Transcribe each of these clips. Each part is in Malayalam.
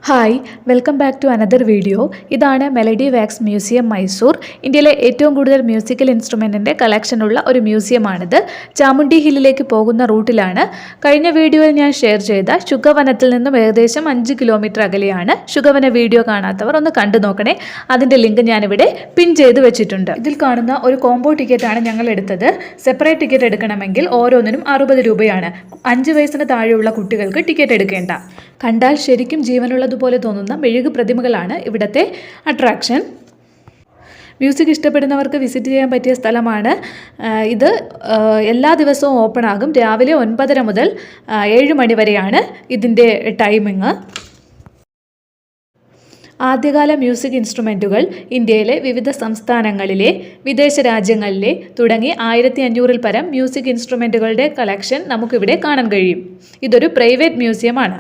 Hi welcome back to another video. ഇതാണ് മെലഡി വാക്സ് മ്യൂസിയം മൈസൂർ. ഇന്ത്യയിലെ ഏറ്റവും കൂടുതൽ മ്യൂസിക്കൽ ഇൻസ്ട്രുമെൻറ്റിൻ്റെ കളക്ഷനുള്ള ഒരു മ്യൂസിയമാണിത്. ചാമുണ്ഡി ഹില്ലിലേക്ക് പോകുന്ന റൂട്ടിലാണ്. കഴിഞ്ഞ വീഡിയോയിൽ ഞാൻ ഷെയർ ചെയ്ത ശുഗവനത്തിൽ നിന്നും ഏകദേശം 5 കിലോമീറ്റർ അകലെയാണ്. ശുഗവന വീഡിയോ കാണാത്തവർ ഒന്ന് കണ്ടു നോക്കണേ. അതിൻ്റെ ലിങ്ക് ഞാനിവിടെ പിൻ ചെയ്ത് വെച്ചിട്ടുണ്ട്. ഇതിൽ കാണുന്ന ഒരു കോംബോ ടിക്കറ്റാണ് ഞങ്ങൾ എടുത്തത്. സെപ്പറേറ്റ് ടിക്കറ്റ് എടുക്കണമെങ്കിൽ ഓരോന്നിനും 60 രൂപയാണ്. 5 വയസ്സിന് താഴെയുള്ള കുട്ടികൾക്ക് ടിക്കറ്റ് എടുക്കേണ്ട. കണ്ടാൽ ശരിക്കും ജീവനുള്ളതുപോലെ തോന്നുന്ന മെഴുകു പ്രതിമകളാണ് ഇവിടുത്തെ അട്രാക്ഷൻ. മ്യൂസിക് ഇഷ്ടപ്പെടുന്നവർക്ക് വിസിറ്റ് ചെയ്യാൻ പറ്റിയ സ്ഥലമാണ് ഇത്. എല്ലാ ദിവസവും ഓപ്പൺ ആകും. രാവിലെ 9:30 മുതൽ 7 മണി വരെയാണ് ഇതിൻ്റെ ടൈമിങ്. ആദ്യകാല മ്യൂസിക് ഇൻസ്ട്രുമെൻറ്റുകൾ ഇന്ത്യയിലെ വിവിധ സംസ്ഥാനങ്ങളിലെ വിദേശ രാജ്യങ്ങളിലെ തുടങ്ങി 1500-ൽ പരം മ്യൂസിക് ഇൻസ്ട്രുമെൻറ്റുകളുടെ കളക്ഷൻ നമുക്കിവിടെ കാണാൻ കഴിയും. ഇതൊരു പ്രൈവറ്റ് മ്യൂസിയമാണ്.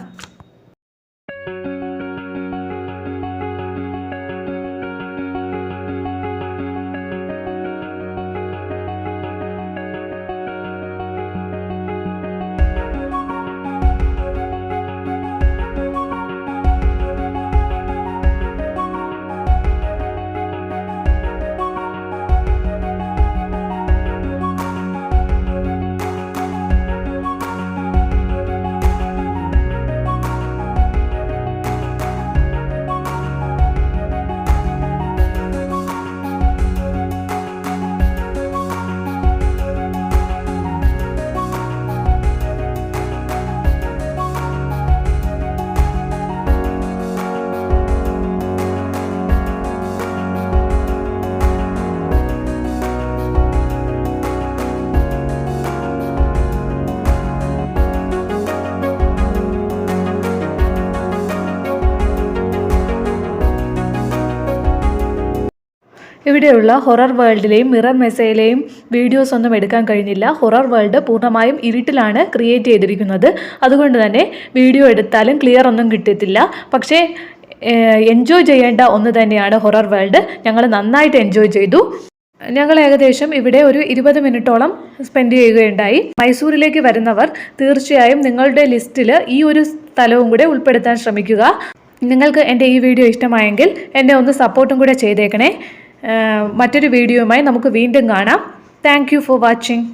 ഇവിടെയുള്ള ഹൊറർ വേൾഡിലെയും മിറർ മെസ്സയിലെയും വീഡിയോസ് ഒന്നും എടുക്കാൻ കഴിഞ്ഞില്ല. ഹൊറർ വേൾഡ് പൂർണ്ണമായും ഇരുട്ടിലാണ് ക്രിയേറ്റ് ചെയ്തിരിക്കുന്നത്. അതുകൊണ്ട് തന്നെ വീഡിയോ എടുത്താലും ക്ലിയർ ഒന്നും കിട്ടത്തില്ല. പക്ഷേ എൻജോയ് ചെയ്യേണ്ട ഒന്ന് തന്നെയാണ് ഹൊറർ വേൾഡ്. ഞങ്ങൾ നന്നായിട്ട് എൻജോയ് ചെയ്തു. ഞങ്ങൾ ഏകദേശം ഇവിടെ ഒരു 20 മിനിറ്റോളം സ്പെൻഡ് ചെയ്യുകയുണ്ടായി. മൈസൂരിലേക്ക് വരുന്നവർ തീർച്ചയായും നിങ്ങളുടെ ലിസ്റ്റിൽ ഈ ഒരു സ്ഥലവും കൂടെ ഉൾപ്പെടുത്താൻ ശ്രമിക്കുക. നിങ്ങൾക്ക് എൻ്റെ ഈ വീഡിയോ ഇഷ്ടമായെങ്കിൽ എന്നെ ഒന്ന് സപ്പോർട്ടും കൂടെ ചെയ്തേക്കണേ. മറ്റൊരു വീഡിയോയുമായി നമുക്ക് വീണ്ടും കാണാം. Thank you for watching.